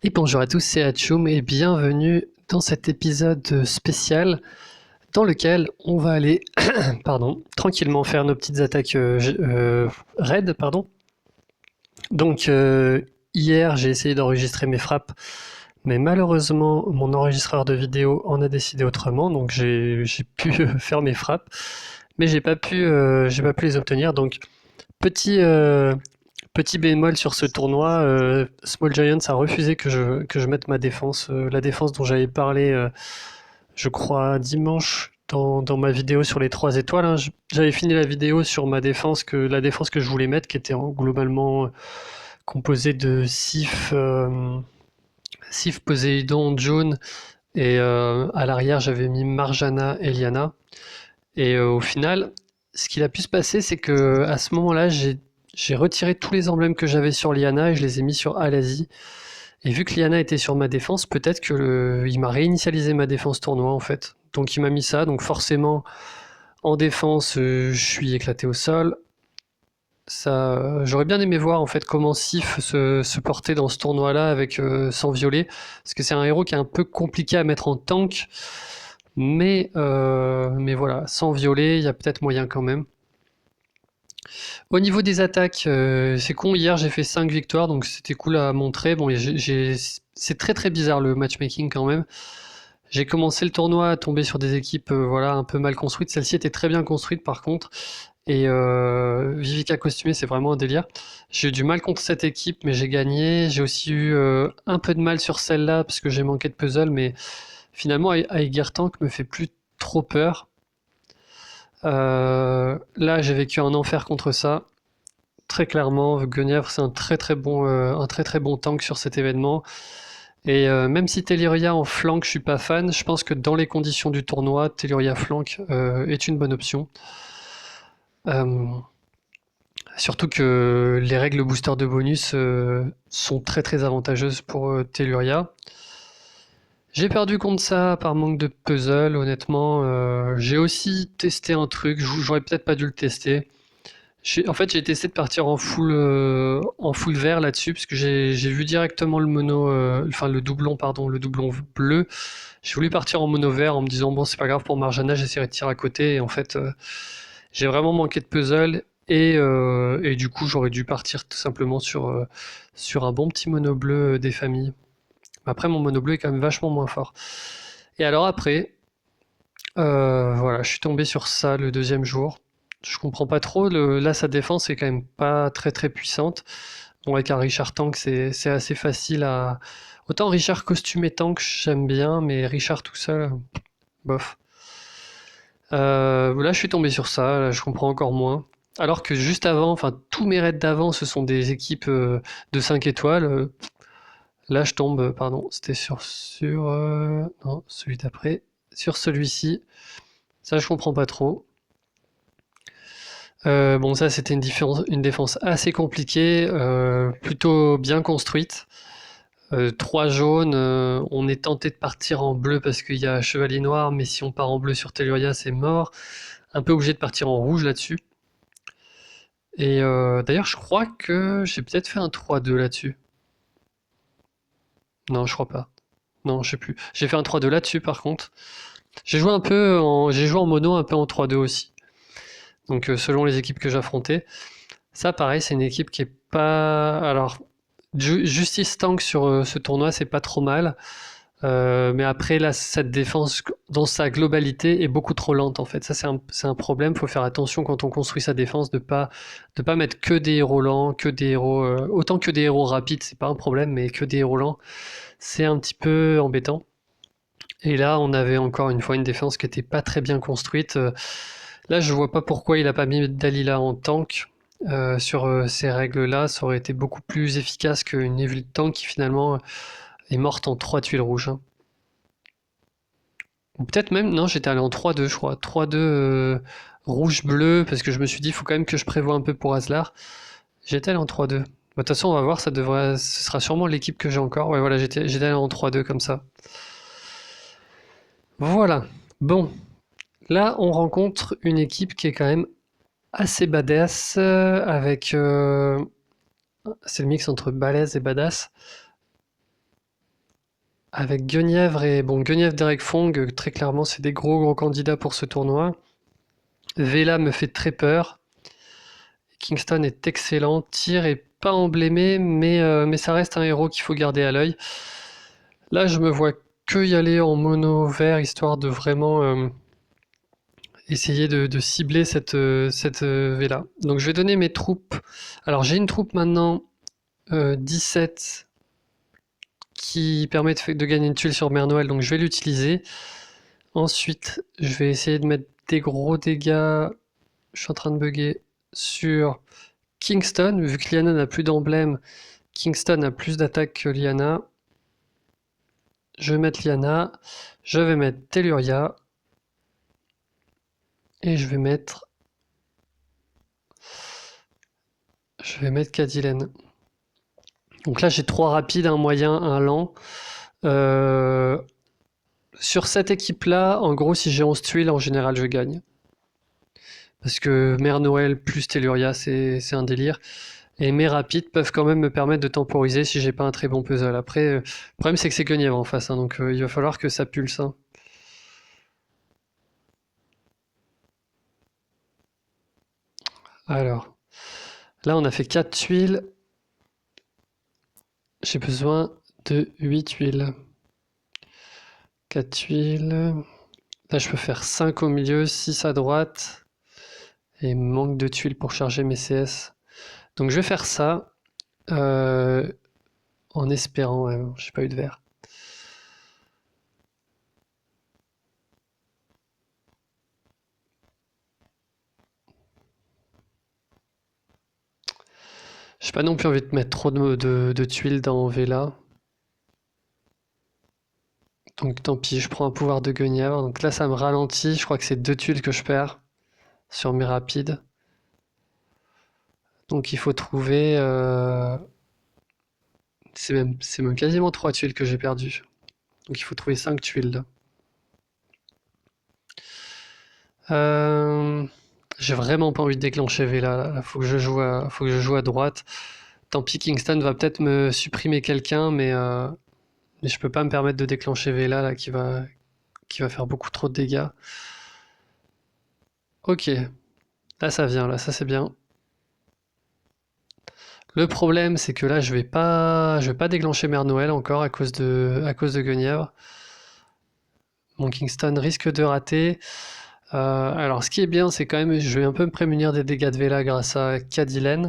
Et bonjour à tous, c'est Hachoum et bienvenue dans cet épisode spécial dans lequel on va aller tranquillement faire nos petites attaques raid. Donc hier j'ai essayé d'enregistrer mes frappes, mais malheureusement mon enregistreur de vidéo en a décidé autrement, donc j'ai pu faire mes frappes, mais j'ai pas pu les obtenir. Donc petit petit bémol sur ce tournoi, Small Giants a refusé que je mette ma défense, la défense dont j'avais parlé, je crois, dimanche dans ma vidéo sur les 3 étoiles, hein. J'avais fini la vidéo sur la défense que je voulais mettre, qui était globalement composée de Sif, Poséidon, June, et à l'arrière j'avais mis Marjana et Liana. Et au final, ce qu'il a pu se passer, c'est que à ce moment-là, j'ai retiré tous les emblèmes que j'avais sur Liana et je les ai mis sur Alazi. Et vu que Liana était sur ma défense, peut-être que il m'a réinitialisé ma défense tournoi en fait. Donc il m'a mis ça, donc forcément en défense, je suis éclaté au sol. Ça, j'aurais bien aimé voir en fait comment Sif se portait dans ce tournoi-là avec sans violet, parce que c'est un héros qui est un peu compliqué à mettre en tank, mais voilà, sans violet, il y a peut-être moyen quand même. Au niveau des attaques, c'est con, hier j'ai fait 5 victoires, donc c'était cool à montrer. Bon, c'est très très bizarre le matchmaking quand même. J'ai commencé le tournoi à tomber sur des équipes voilà, un peu mal construites. Celle-ci était très bien construite par contre. Et Vivica costumée, c'est vraiment un délire. J'ai eu du mal contre cette équipe, mais j'ai gagné. J'ai aussi eu un peu de mal sur celle-là parce que j'ai manqué de puzzle, mais finalement, Aegir Tank me fait plus trop peur. Là, j'ai vécu un enfer contre ça. Très clairement, Guenièvre, c'est un très très bon tank sur cet événement. Et même si Telluria en flank, je suis pas fan, je pense que dans les conditions du tournoi, Telluria flank est une bonne option. Euh, Surtout que les règles booster de bonus sont très très avantageuses pour Telluria. J'ai perdu contre ça par manque de puzzle, honnêtement. J'ai aussi testé un truc, j'aurais peut-être pas dû le tester. En fait, j'ai essayé de partir en full vert là-dessus, parce que j'ai vu directement le mono, enfin le doublon, pardon, le doublon bleu. J'ai voulu partir en mono vert en me disant, bon, c'est pas grave pour Marjana, j'essaierai de tirer à côté. Et en fait, j'ai vraiment manqué de puzzle. Et du coup, j'aurais dû partir tout simplement sur un bon petit mono bleu des familles. Après, mon mono bleu est quand même vachement moins fort. Et alors après, voilà, je suis tombé sur ça le deuxième jour. Je comprends pas trop. Là, sa défense est quand même pas très très puissante. Bon, avec un Richard Tank, c'est assez facile à. Autant Richard costumé tank, j'aime bien, mais Richard tout seul, bof. Là, je suis tombé sur ça, là, je comprends encore moins. Alors que juste avant, enfin, tous mes raids d'avant, ce sont des équipes de 5 étoiles. Là, je tombe, pardon, c'était non, celui d'après. Sur celui-ci, ça, je comprends pas trop. Bon, ça, c'était une défense assez compliquée, plutôt bien construite. 3 jaunes, on est tenté de partir en bleu parce qu'il y a chevalier noir, mais si on part en bleu sur Telluria, c'est mort. Un peu obligé de partir en rouge là-dessus. Et d'ailleurs, je crois que j'ai peut-être fait un 3-2 là-dessus. Non, je crois pas. Non, je sais plus. J'ai fait un 3-2 là-dessus par contre. J'ai joué en mono un peu en 3-2 aussi. Donc selon les équipes que j'affrontais. Ça, pareil, c'est une équipe qui est pas. Alors, Justice Tank sur ce tournoi, c'est pas trop mal. Mais après, là, cette défense, dans sa globalité, est beaucoup trop lente, en fait. Ça, c'est un problème. Il faut faire attention quand on construit sa défense de pas mettre que des héros lents, que des héros. Autant que des héros rapides, c'est pas un problème, mais que des héros lents, c'est un petit peu embêtant. Et là, on avait encore une fois une défense qui était pas très bien construite. Là, je vois pas pourquoi il a pas mis Dalila en tank. Sur ces règles-là, ça aurait été beaucoup plus efficace qu'une Evil Tank qui finalement est morte en 3 tuiles rouges, hein. Ou peut-être même, non, j'étais allé en 3-2, je crois. 3-2 rouge-bleu, parce que je me suis dit, il faut quand même que je prévoie un peu pour Aslar. J'étais allé en 3-2. Bah, de toute façon, on va voir, ce sera sûrement l'équipe que j'ai encore. Ouais, voilà, j'étais allé en 3-2 comme ça. Voilà. Bon, là, on rencontre une équipe qui est quand même assez badass, avec. C'est le mix entre balèze et badass. avec Guenièvre et bon, Guenièvre Derek Fong, très clairement, c'est des gros candidats pour ce tournoi. Vela me fait très peur. Kingston est excellent. Tyr est pas emblémé, mais ça reste un héros qu'il faut garder à l'œil. Là, je me vois que y aller en mono vert, histoire de vraiment essayer de cibler cette Vela. Donc je vais donner mes troupes. Alors j'ai une troupe maintenant 17 qui permet de gagner une tuile sur Mère Noël, donc je vais l'utiliser. Ensuite, je vais essayer de mettre des gros dégâts. Je suis en train de bugger sur Kingston, vu que Lyanna n'a plus d'emblème. Kingston a plus d'attaque que Lyanna. Je vais mettre Lyanna. Je vais mettre Telluria. Et je vais mettre Cadillac. Donc là, j'ai 3 rapides, un moyen, un lent. Sur cette équipe-là, en gros, si j'ai 11 tuiles, en général, je gagne. Parce que Mère Noël plus Telluria, c'est un délire. Et mes rapides peuvent quand même me permettre de temporiser si j'ai pas un très bon puzzle. Après, le problème c'est que c'est Guenièvre en face, hein, donc il va falloir que ça pulse. Hein. Alors, là on a fait 4 tuiles. J'ai besoin de 8 tuiles. 4 tuiles. Là je peux faire 5 au milieu, 6 à droite. Et manque de tuiles pour charger mes CS. Donc je vais faire ça. En espérant, ouais, j'ai pas eu de verre. J'ai pas non plus envie de mettre trop de tuiles dans Vela. Donc tant pis, je prends un pouvoir de Guenièvre. Donc là, ça me ralentit. Je crois que c'est 2 tuiles que je perds sur mes rapides. Donc il faut trouver... c'est même quasiment 3 tuiles que j'ai perdues. Donc il faut trouver 5 tuiles là. J'ai vraiment pas envie de déclencher Vela. Là. Faut que je joue à droite. Tant pis, Kingston va peut-être me supprimer quelqu'un, mais je peux pas me permettre de déclencher Vela là, qui va faire beaucoup trop de dégâts. Ok, là ça vient, là ça c'est bien. Le problème c'est que là je vais pas déclencher Mère Noël encore à cause de Guenièvre. Mon Kingston risque de rater. Alors ce qui est bien c'est quand même je vais un peu me prémunir des dégâts de Vela grâce à Cadillac.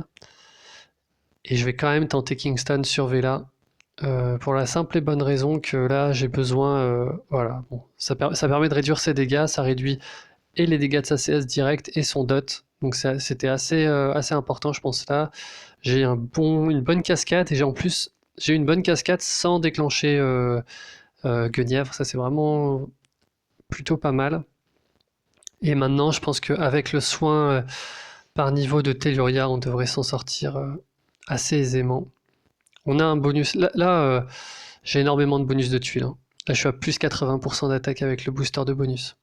Et je vais quand même tenter Kingston sur Vela. Pour la simple et bonne raison que là j'ai besoin, voilà, bon, ça permet de réduire ses dégâts, ça réduit et les dégâts de sa CS direct et son dot, donc c'était assez important je pense là. J'ai une bonne cascade et en plus j'ai une bonne cascade sans déclencher Guenièvre, ça c'est vraiment plutôt pas mal. Et maintenant je pense qu'avec le soin par niveau de Telluria on devrait s'en sortir assez aisément. On a un bonus. Là, j'ai énormément de bonus de tuiles. Hein. Là, je suis à plus 80% d'attaque avec le booster de bonus.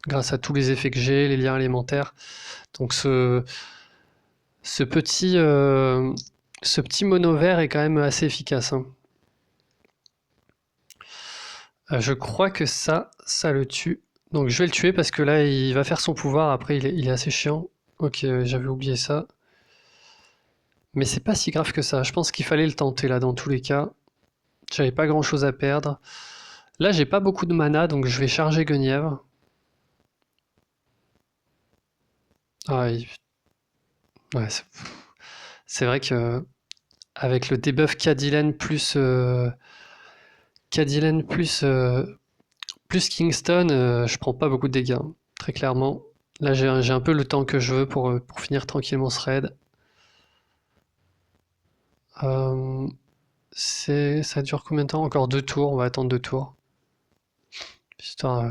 Grâce à tous les effets que j'ai, les liens élémentaires. Donc ce petit mono vert est quand même assez efficace. Hein. Je crois que ça le tue. Donc je vais le tuer parce que là, il va faire son pouvoir. Après, il est assez chiant. Ok, j'avais oublié ça. Mais c'est pas si grave que ça. Je pense qu'il fallait le tenter là dans tous les cas. J'avais pas grand chose à perdre. Là, j'ai pas beaucoup de mana, donc je vais charger Guenièvre. Ah, ouais, c'est vrai que avec le debuff Cadillac plus Kingston, je prends pas beaucoup de dégâts, hein, très clairement. Là, j'ai un peu le temps que je veux pour finir tranquillement ce raid. Ça dure combien de temps? Encore 2 tours, on va attendre 2 tours. Histoire,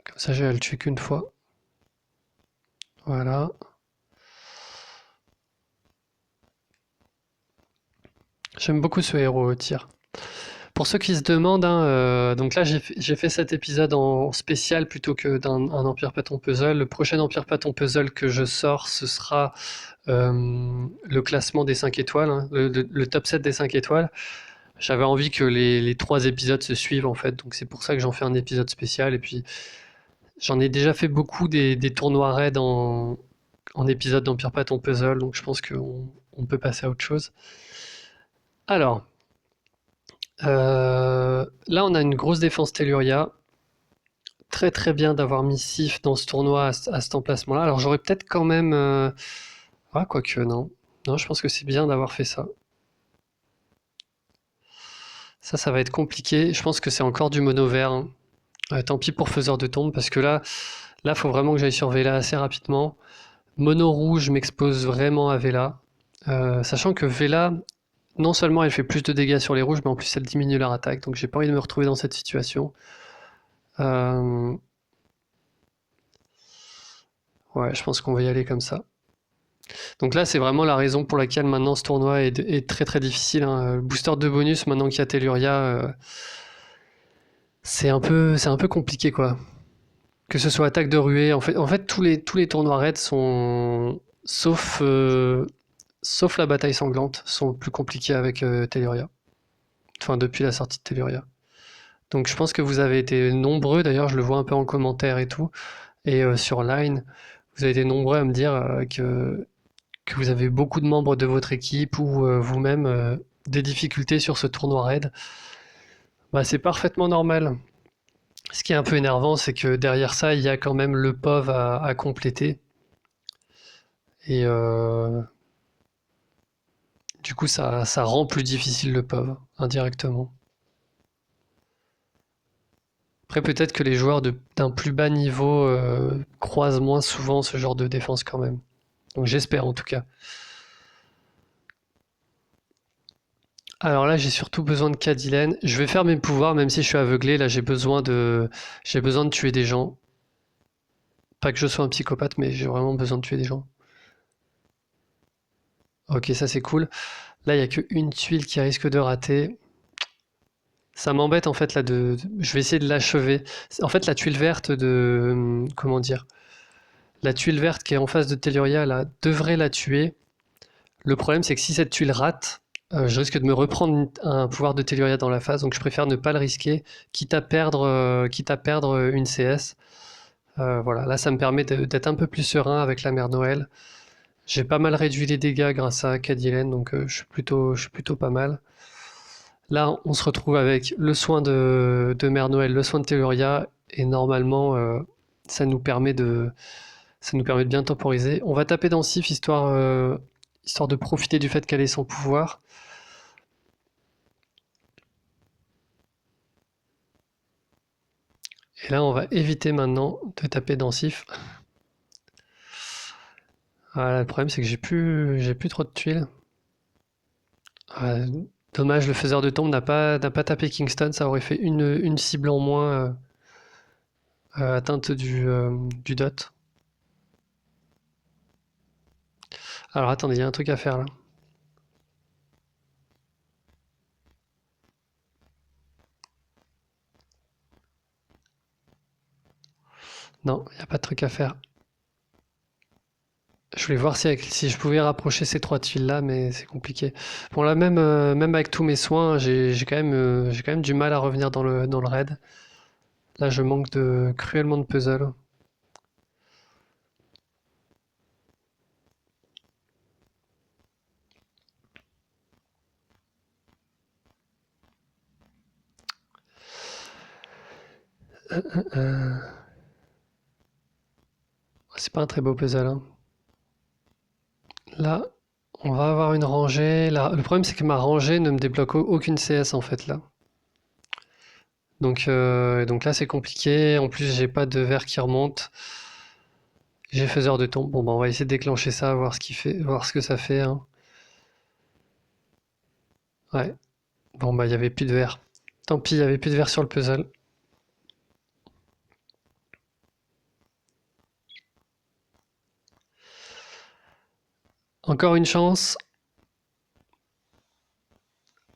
comme ça, j'ai à le tuer qu'une fois. Voilà. J'aime beaucoup ce héros tir. Pour ceux qui se demandent, hein, donc là j'ai fait cet épisode en spécial plutôt que d'un Empire Patton Puzzle. Le prochain Empire Patton Puzzle que je sors, ce sera le classement des 5 étoiles, hein, le top 7 des 5 étoiles. J'avais envie que les 3 épisodes se suivent en fait, donc c'est pour ça que j'en fais un épisode spécial. Et puis j'en ai déjà fait beaucoup des tournois raids en épisode d'Empire Patton Puzzle, donc je pense qu'on peut passer à autre chose. Alors, là on a une grosse défense Telluria. Très très bien d'avoir mis Sif dans ce tournoi à cet emplacement-là. Alors j'aurais peut-être quand même... Ah, quoique non. Non, je pense que c'est bien d'avoir fait ça. Ça va être compliqué. Je pense que c'est encore du mono vert, hein. Tant pis pour faiseur de tombe, parce que là, faut vraiment que j'aille sur Vela assez rapidement. Mono rouge m'expose vraiment à Vela. Sachant que Vela, non seulement elle fait plus de dégâts sur les rouges, mais en plus elle diminue leur attaque. Donc j'ai pas envie de me retrouver dans cette situation. Euh, Ouais, je pense qu'on va y aller comme ça. Donc là, c'est vraiment la raison pour laquelle maintenant ce tournoi est très très difficile, hein. Le booster de bonus, maintenant qu'il y a Telluria, c'est un peu compliqué quoi. Que ce soit attaque de ruée, en fait tous les tournois raids sont, sauf la bataille sanglante, sont plus compliqués avec Telluria. Enfin, depuis la sortie de Telluria. Donc je pense que vous avez été nombreux, d'ailleurs je le vois un peu en commentaire et tout, et sur Line, vous avez été nombreux à me dire que vous avez beaucoup de membres de votre équipe ou vous-même des difficultés sur ce tournoi raid. Bah, c'est parfaitement normal. Ce qui est un peu énervant, c'est que derrière ça, il y a quand même le POV à compléter. Et du coup, ça rend plus difficile le POV, indirectement. Après, peut-être que les joueurs d'un plus bas niveau croisent moins souvent ce genre de défense quand même. Donc j'espère en tout cas. Alors là, j'ai surtout besoin de Cadilène. Je vais faire mes pouvoirs, même si je suis aveuglé. Là, j'ai besoin de tuer des gens. Pas que je sois un psychopathe, mais j'ai vraiment besoin de tuer des gens. Ok, ça c'est cool. Là, il n'y a qu'une tuile qui risque de rater. Ça m'embête en fait là je vais essayer de l'achever. En fait, la tuile verte comment dire? La tuile verte qui est en face de Telluria là devrait la tuer. Le problème, c'est que si cette tuile rate, je risque de me reprendre un pouvoir de Telluria dans la face, donc je préfère ne pas le risquer, quitte à perdre une CS. Voilà, là ça me permet d'être un peu plus serein avec la mère Noël. J'ai pas mal réduit les dégâts grâce à Cadilène, donc je suis plutôt pas mal. Là, on se retrouve avec le soin de Mère Noël, le soin de Telluria, et normalement, ça nous permet de, ça nous permet de bien temporiser. On va taper dans Sif histoire de profiter du fait qu'elle ait son pouvoir. Et là, on va éviter maintenant de taper dans Sif. Voilà, le problème, c'est que j'ai plus trop de tuiles. Dommage, le faiseur de tombe n'a pas tapé Kingston, ça aurait fait une cible en moins atteinte du dot. Alors attendez, il y a un truc à faire là. Non, il n'y a pas de truc à faire. Je voulais voir si je pouvais rapprocher ces 3 tuiles-là, mais c'est compliqué. Bon, là, même avec tous mes soins, j'ai quand même du mal à revenir dans le raid. Là, je manque cruellement de puzzle. Euh, c'est pas un très beau puzzle, hein. Là, on va avoir une rangée. Le problème, c'est que ma rangée ne me débloque aucune CS en fait là. Donc là, c'est compliqué. En plus, j'ai pas de verre qui remonte. J'ai faiseur de tombe. Bon, bah, on va essayer de déclencher ça, voir ce qu'il fait, voir ce que ça fait, hein. Ouais. Bon, bah, il y avait plus de verre. Tant pis, il y avait plus de verre sur le puzzle. Encore une chance.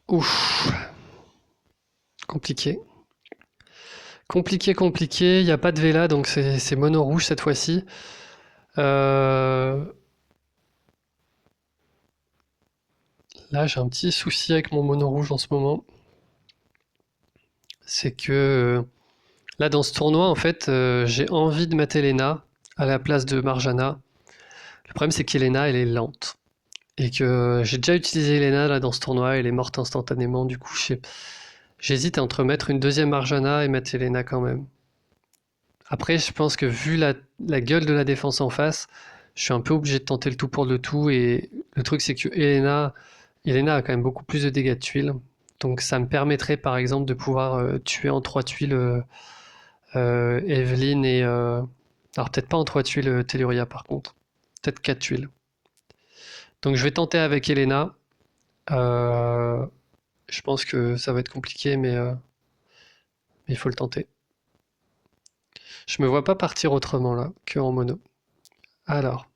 Ouf, compliqué. Compliqué, compliqué. Il n'y a pas de Vela, donc c'est mono rouge cette fois-ci. Euh, Là, j'ai un petit souci avec mon mono rouge en ce moment. C'est que là, dans ce tournoi, en fait, j'ai envie de mettre Elena à la place de Marjana. Le problème, c'est qu'Elena, elle est lente. Et que j'ai déjà utilisé Elena là dans ce tournoi, elle est morte instantanément. Du coup, j'hésite entre mettre une deuxième Marjana et mettre Elena quand même. Après, je pense que vu la gueule de la défense en face, je suis un peu obligé de tenter le tout pour le tout. Et le truc, c'est que Elena a quand même beaucoup plus de dégâts de tuiles. Donc ça me permettrait par exemple de pouvoir tuer en 3 tuiles Evelyn et... alors peut-être pas en 3 tuiles Telluria par contre. Peut-être 4 tuiles. Donc je vais tenter avec Elena. Euh, je pense que ça va être compliqué, mais il faut le tenter. Je me vois pas partir autrement là que en mono. Alors,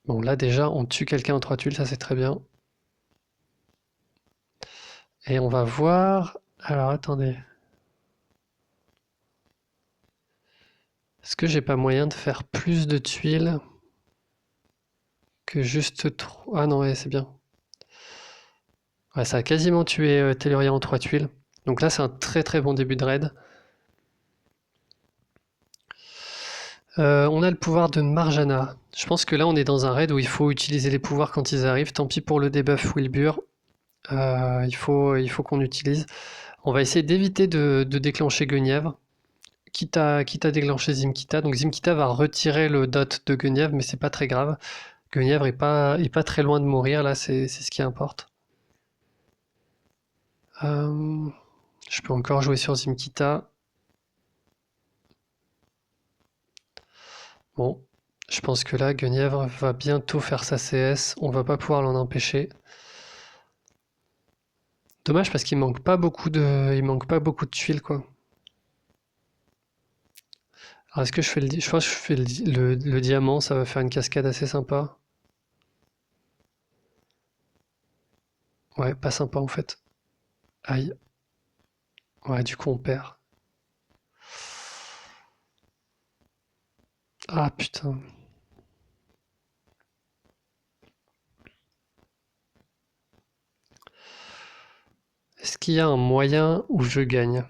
bon là déjà on tue quelqu'un en 3 tuiles, ça c'est très bien. Et on va voir. Alors attendez. Est-ce que j'ai pas moyen de faire plus de tuiles que juste 3? Ah non, ouais, c'est bien. Ouais, ça a quasiment tué Telluria en 3 tuiles. Donc là, c'est un très très bon début de raid. On a le pouvoir de Marjana. Je pense que là, on est dans un raid où il faut utiliser les pouvoirs quand ils arrivent. Tant pis pour le debuff Wilbur. Il faut qu'on utilise. On va essayer d'éviter de déclencher Guenièvre. Quitte à déclencher Zimkita. Donc Zimkita va retirer le dot de Guenièvre, mais c'est pas très grave. Guenièvre est pas très loin de mourir, là, c'est ce qui importe. Euh, je peux encore jouer sur Zimkita. Bon, je pense que là, Guenièvre va bientôt faire sa CS. On va pas pouvoir l'en empêcher. Dommage parce qu'il manque pas beaucoup de tuiles, quoi. Alors, est-ce que je fais je pense que je fais le diamant, ça va faire une cascade assez sympa. Ouais, pas sympa en fait. Aïe. Ouais, du coup, on perd. Ah putain. Est-ce qu'il y a un moyen où je gagne?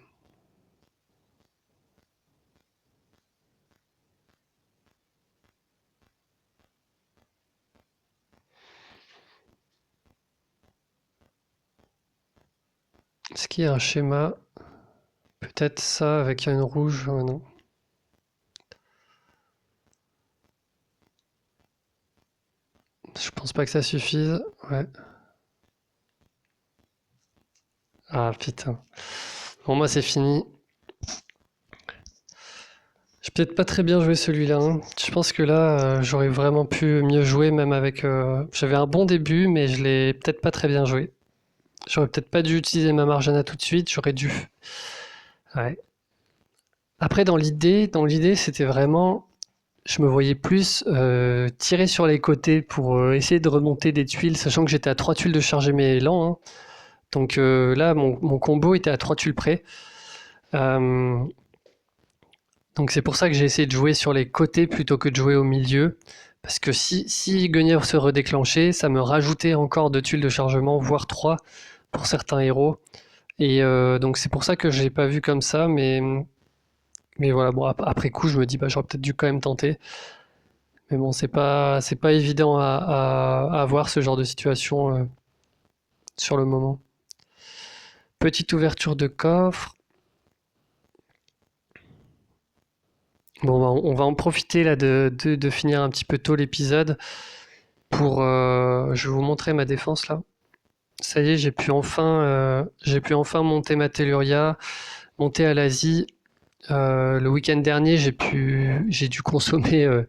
Est-ce qu'il y a un schéma? Peut-être ça avec une rouge? Ouais, non. Je pense pas que ça suffise. Ouais. Ah putain. Bon, moi c'est fini. J'ai peut-être pas très bien joué celui-là, hein. Je pense que là, j'aurais vraiment pu mieux jouer, même avec. J'avais un bon début, mais je l'ai peut-être pas très bien joué. J'aurais peut-être pas dû utiliser ma Marjana tout de suite. J'aurais dû. Ouais. Après, dans l'idée, c'était vraiment. Je me voyais plus tirer sur les côtés pour essayer de remonter des tuiles, sachant que j'étais à 3 tuiles de charger mes élans, hein. Donc là, mon combo était à 3 tuiles près. Euh, donc c'est pour ça que j'ai essayé de jouer sur les côtés plutôt que de jouer au milieu. Parce que si Guenièvre se redéclenchait, ça me rajoutait encore 2 tuiles de chargement, voire 3 pour certains héros. Et donc c'est pour ça que je l'ai pas vu comme ça, mais voilà, bon, après coup, je me dis, bah, j'aurais peut-être dû quand même tenter. Mais bon, c'est pas évident à avoir ce genre de situation sur le moment. Petite ouverture de coffre. Bon, on va en profiter là de finir un petit peu tôt l'épisode pour. Je vais vous montrer ma défense là. Ça y est, j'ai pu enfin monter ma Telluria, monter à l'Asie. Le week-end dernier, j'ai dû consommer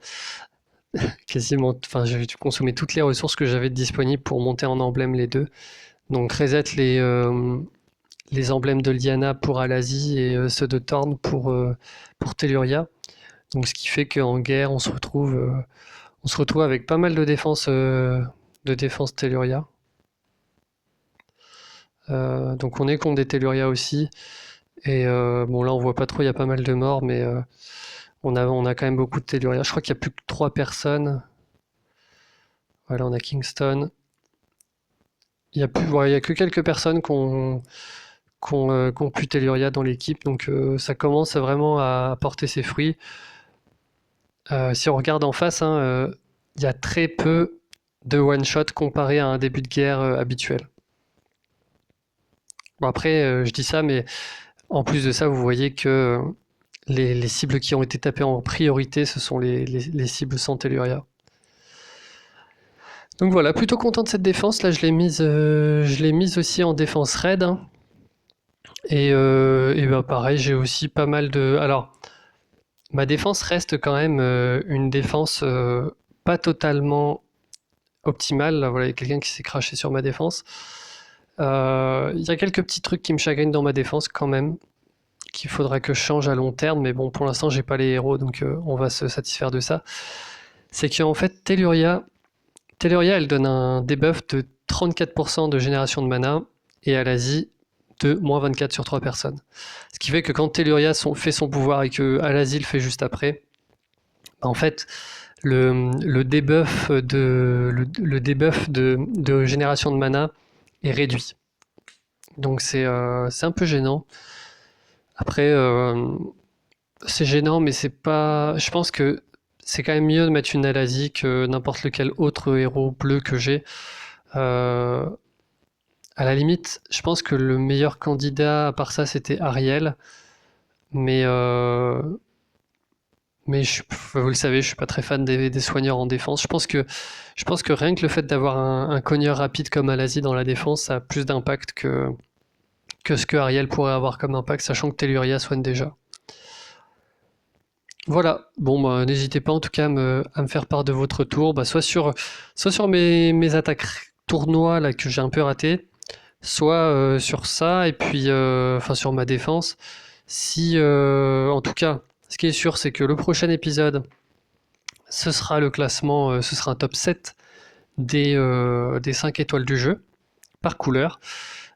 quasiment, enfin, j'ai dû consommer toutes les ressources que j'avais disponibles pour monter en emblème les deux. Donc reset les emblèmes de Lyanna pour Alazi et ceux de Thorn pour Telluria. Donc ce qui fait qu'en guerre, on se retrouve avec pas mal de défense Telluria. Donc on est contre des Telluria aussi. Et bon là on voit pas trop, il y a pas mal de morts, mais on a quand même beaucoup de Telluria. Je crois qu'il y a plus que 3 personnes. Voilà, on a Kingston. Il y a que quelques personnes qui ont pu Telluria dans l'équipe, donc ça commence vraiment à porter ses fruits. Si on regarde en face, hein, il y a très peu de one-shot comparé à un début de guerre habituel. Bon après, je dis ça, mais en plus de ça, vous voyez que les cibles qui ont été tapées en priorité, ce sont les cibles sans Telluria. Donc voilà, plutôt content de cette défense. Là, je l'ai mise aussi en défense raid, hein. Et bah pareil, j'ai aussi pas mal de... Alors, ma défense reste quand même une défense pas totalement optimale. Là, voilà, il y a quelqu'un qui s'est craché sur ma défense. Il y a quelques petits trucs qui me chagrinent dans ma défense quand même, qu'il faudra que je change à long terme, mais bon, pour l'instant, j'ai pas les héros, donc on va se satisfaire de ça. C'est qu'en fait, Telluria, elle donne un debuff de 34% de génération de mana, et à l'Asie, de moins 24 sur 3 personnes. Ce qui fait que quand Telluria fait son pouvoir et que Al-Azil le fait juste après, en fait, le debuff de génération de mana est réduit. Donc c'est un peu gênant. Après, c'est gênant, mais c'est pas. Je pense que c'est quand même mieux de mettre une Al-Azil que n'importe lequel autre héros bleu que j'ai. À la limite, je pense que le meilleur candidat à part ça, c'était Ariel. Mais, vous le savez, je suis pas très fan des soigneurs en défense. Je pense que rien que le fait d'avoir un cogneur rapide comme Al-Azil dans la défense, ça a plus d'impact que ce que Ariel pourrait avoir comme impact, sachant que Telluria soigne déjà. Voilà, bon bah, n'hésitez pas en tout cas à me faire part de votre tour, bah, soit sur mes attaques tournois là que j'ai un peu raté, soit sur ça, et puis enfin sur ma défense. Si en tout cas, ce qui est sûr, c'est que le prochain épisode, ce sera le classement, ce sera un top 7 des 5 étoiles du jeu, par couleur.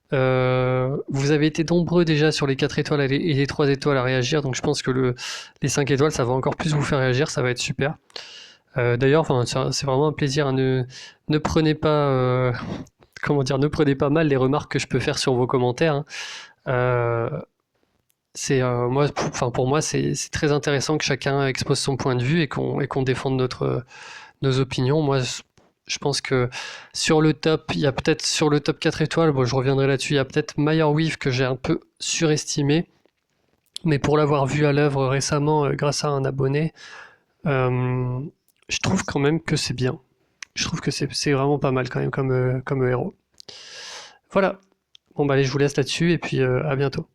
Vous avez été nombreux déjà sur les 4 étoiles et les 3 étoiles à réagir, donc je pense que les 5 étoiles, ça va encore plus vous faire réagir, ça va être super. D'ailleurs, c'est vraiment un plaisir, hein. Ne prenez pas, comment dire, ne prenez pas mal les remarques que je peux faire sur vos commentaires, hein. Pour moi, c'est très intéressant que chacun expose son point de vue et qu'on défende nos opinions. Moi, je pense que sur le top, il y a peut-être sur le top 4 étoiles, bon, je reviendrai là-dessus, il y a peut-être Weave que j'ai un peu surestimé, mais pour l'avoir vu à l'œuvre récemment grâce à un abonné, je trouve quand même que c'est bien. Je trouve que c'est vraiment pas mal quand même comme héros. Voilà. Bon bah allez, je vous laisse là-dessus et puis à bientôt.